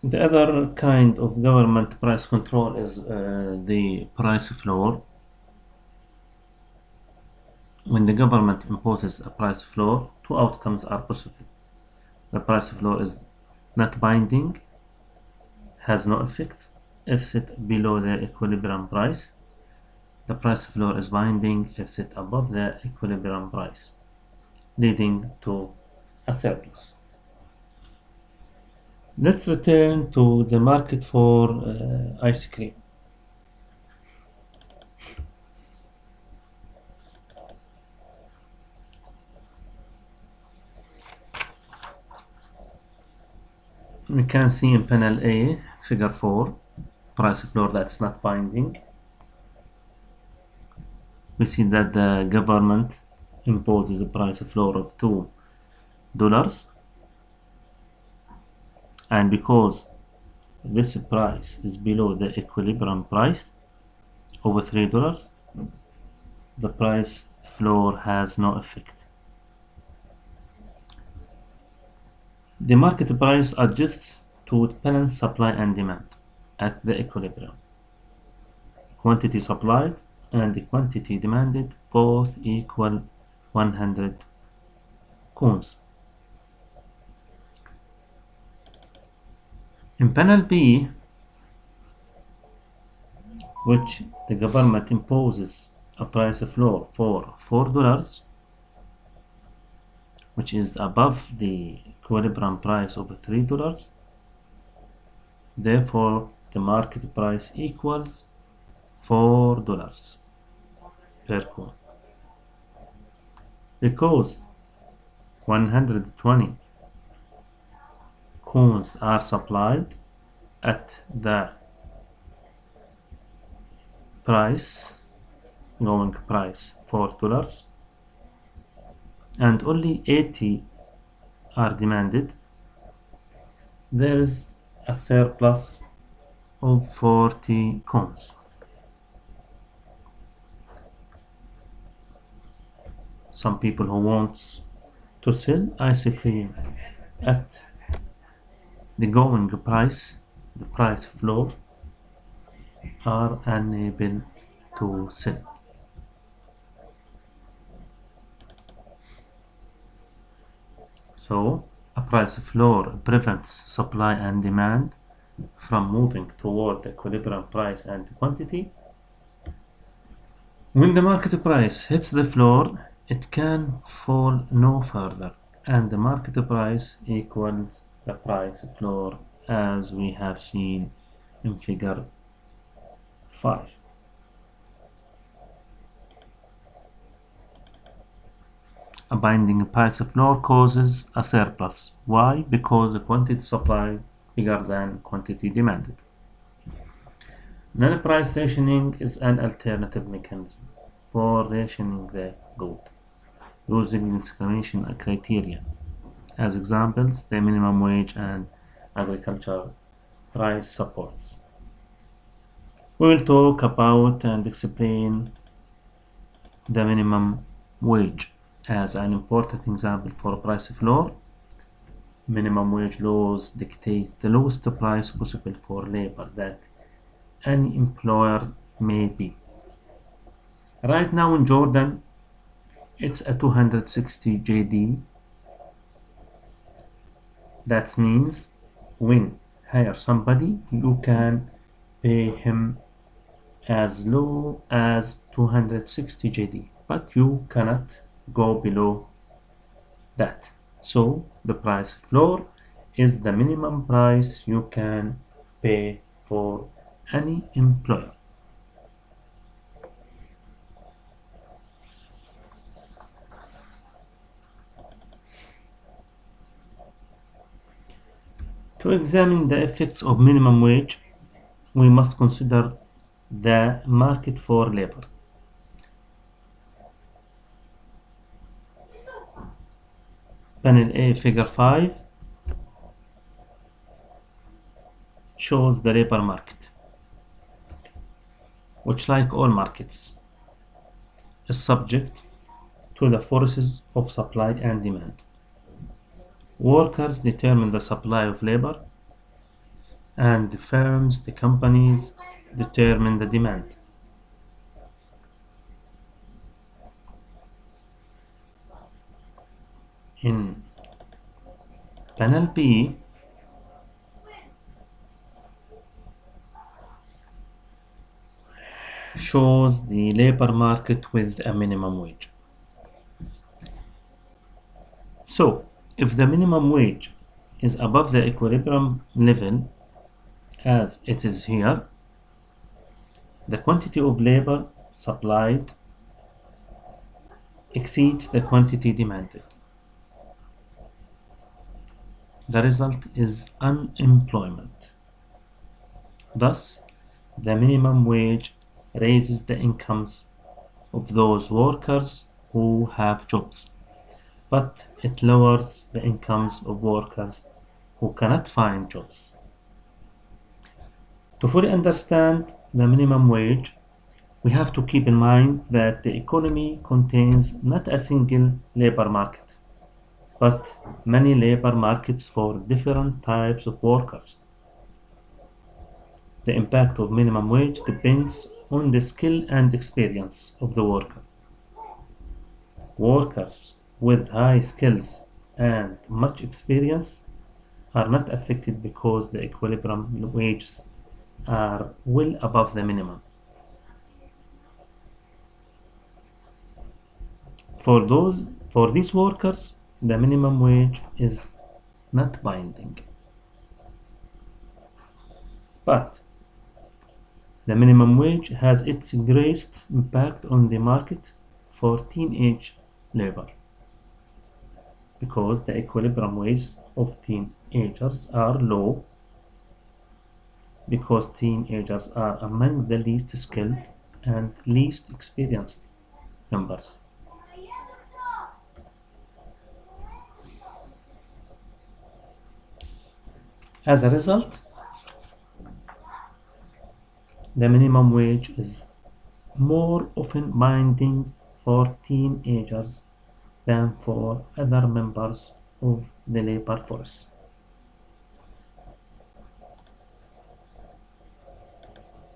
The other kind of government price control is the price floor. When the government imposes a price floor, two outcomes are possible. The price floor is not binding, has no effect if set below the equilibrium price. The price floor is binding if set above the equilibrium price, leading to a surplus. Let's return to the market for ice cream. We can see in panel A, figure 4, price floor that's not binding. We see that the government imposes a price floor of $2, and because this price is below the equilibrium price over $3, the price floor has no effect. The market price adjusts to balance supply and demand at the equilibrium. Quantity supplied and the quantity demanded both equal 100 cones. In panel B, which the government imposes a price floor for $4, which is above the equilibrium price of $3. Therefore, the market price equals $4 per cone. Because 120 cones are supplied at the going price $4, and only 80 are demanded, there is a surplus of 40 cones. Some people who want to sell ice cream at the going price, the price floor, are unable to sell. So, a price floor prevents supply and demand from moving toward the equilibrium price and quantity. When the market price hits the floor, it can fall no further, and the market price equals the price floor as we have seen in figure 5. A binding price floor causes a surplus. Why? Because the quantity supplied bigger than quantity demanded. Non-price rationing is an alternative mechanism for rationing the good using discrimination criteria. As examples, the minimum wage and agriculture price supports. We will talk about and explain the minimum wage as an important example for price floor. Minimum wage laws dictate the lowest price possible for labor that any employer may be. Right now in Jordan, it's a 260 JD. That means when hire somebody, you can pay him as low as 260 JD, but you cannot go below that. So the price floor is the minimum price you can pay for any employer. To examine the effects of minimum wage, we must consider the market for labor. Panel A, figure 5, shows the labor market, which, like all markets, is subject to the forces of supply and demand. Workers determine the supply of labor, and the firms, the companies, determine the demand. In panel B, shows the labor market with a minimum wage. So, if the minimum wage is above the equilibrium level, as it is here, the quantity of labor supplied exceeds the quantity demanded. The result is unemployment. Thus, the minimum wage raises the incomes of those workers who have jobs, but it lowers the incomes of workers who cannot find jobs. To fully understand the minimum wage, we have to keep in mind that the economy contains not a single labor market, but many labor markets for different types of workers. The impact of minimum wage depends on the skill and experience of the worker. Workers with high skills and much experience are not affected because the equilibrium wages are well above the minimum. For these workers, the minimum wage is not binding. But the minimum wage has its greatest impact on the market for teenage labor, because the equilibrium wages of teenagers are low, because teenagers are among the least skilled and least experienced members. As a result, the minimum wage is more often binding for teenagers than for other members of the labor force.